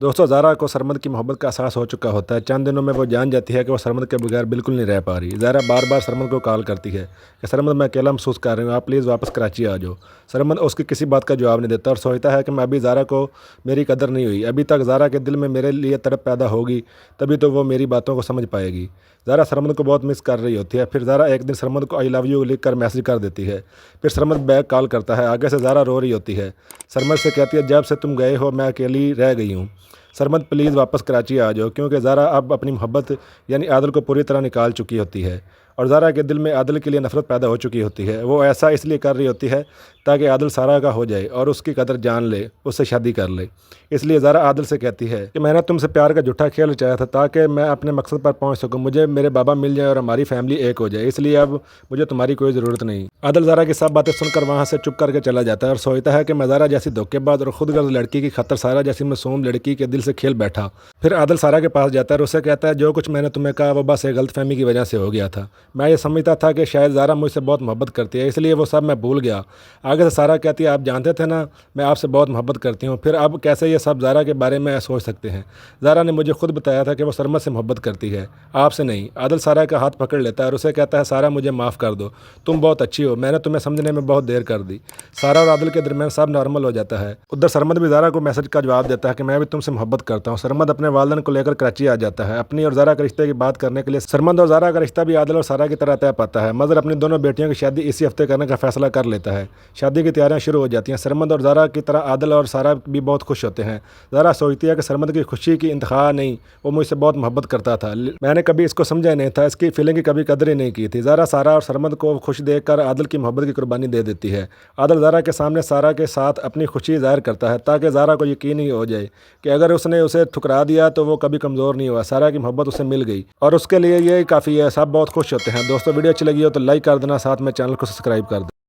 दोस्तों ज़ारा को सरमद की मोहब्बत का एहसास हो चुका होता है। चंद दिनों में वो जान जाती है कि वो सरमद के बगैर बिल्कुल नहीं रह पा रही। ज़ारा बार बार सरमद को कॉल करती है कि सरमद मैं अकेला महसूस कर रही हूँ, आप प्लीज़ वापस कराची आ जाओ। सरमद उसकी किसी बात का जवाब नहीं देता और सोचता है कि मैं अभी ज़ारा को मेरी कदर नहीं हुई, अभी तक ज़ारा के दिल में मेरे लिए तड़प पैदा होगी तभी तो वो मेरी बातों को समझ पाएगी। ज़ारा सरमद को बहुत मिस कर रही होती है। फिर ज़ारा एक दिन सरमद को आई लव यू लिख कर मैसेज कर देती है। फिर सरमद बैक कॉल करता है। आगे से ज़ारा रो रही होती है। सरमद से कहती है जब से तुम गए हो मैं अकेली रह गई हूँ, सरमद प्लीज़ वापस कराची आ जाओ, क्योंकि ज़ारा अब अपनी मोहब्बत यानी आदिल को पूरी तरह निकाल चुकी होती है और ज़ारा के दिल में आदिल के लिए नफ़रत पैदा हो चुकी होती है। वो ऐसा इसलिए कर रही होती है ताकि आदिल सारा का हो जाए और उसकी कदर जान ले, उससे शादी कर ले। इसलिए ज़ारा आदिल से कहती है कि मैंने तुमसे प्यार का झूठा खेल रचाया था ताकि मैं अपने मकसद पर पहुंच सकूं, मुझे मेरे बाबा मिल जाए और हमारी फैमिली एक हो जाए, इसलिए अब मुझे तुम्हारी कोई ज़रूरत नहीं। आदिल ज़ारा की सब बातें सुनकर वहाँ से चुप करके चला जाता है और सोचता है कि मैं ज़ारा जैसी धोखेबाज और खुदगर्ज लड़की की खतर सारा जैसी मासूम लड़की के दिल से खेल बैठा। फिर आदिल सारा के पास जाता है और उससे कहता है जो कुछ मैंने तुम्हें कहा वो बस एक गलतफहमी की वजह से हो गया था। मैं ये समझता था कि शायद ज़ारा मुझसे बहुत मोहब्बत करती है, इसलिए वो सब मैं भूल गया। आगे से सारा कहती है आप जानते थे ना मैं आपसे बहुत मोहब्बत करती हूँ, फिर अब कैसे ये सब ज़ारा के बारे में सोच सकते हैं। ज़ारा ने मुझे खुद बताया था कि वो सरमद से मोहब्बत करती है, आपसे नहीं। आदिल सारा का हाथ पकड़ लेता है और उसे कहता है सारा मुझे माफ़ कर दो, तुम बहुत अच्छी हो, मैंने तुम्हें समझने में बहुत देर कर दी। सारा और आदिल के दरमियान सब नॉर्मल हो जाता है। उधर सरमद भी ज़ारा को मैसेज का जवाब देता है कि मैं भी तुमसे मोहब्बत करता हूँ। सरमद अपने वालिदैन को लेकर कराची आ जाता है अपनी और ज़ारा के रिश्ते की बात करने के लिए। सरमद और ज़ारा का रिश्ता भी आदिल और सारा की तरह तय पाता है। मज़र अपनी दोनों बेटियों की शादी इसी हफ्ते करने का फैसला कर लेता है। शादी की तैयारियां शुरू हो जाती हैं। सरमद और ज़ारा की तरह आदिल और सारा भी बहुत खुश होते हैं। ज़ारा सोचती है कि सरमद की खुशी की इंतहा नहीं, वो मुझसे बहुत मोहब्बत करता था, मैंने कभी इसको समझा नहीं था, इसकी फीलिंग की कभी कदर ही नहीं की थी। ज़ारा सारा और सरमद को खुश देखकर आदिल की मोहब्बत की कुर्बानी दे देती है। आदिल ज़ारा के सामने सारा के साथ अपनी खुशी जाहिर करता है ताकि ज़ारा को यकीन ही हो जाए कि अगर उसने उसे ठुकरा दिया तो वो कभी कमज़ोर नहीं हुआ, सारा की मोहब्बत उसे मिल गई और उसके लिए ये काफ़ी है। सब बहुत खुश होते हैं। दोस्तों वीडियो अच्छी लगी हो तो लाइक कर देना, साथ में चैनल को सब्सक्राइब कर दें।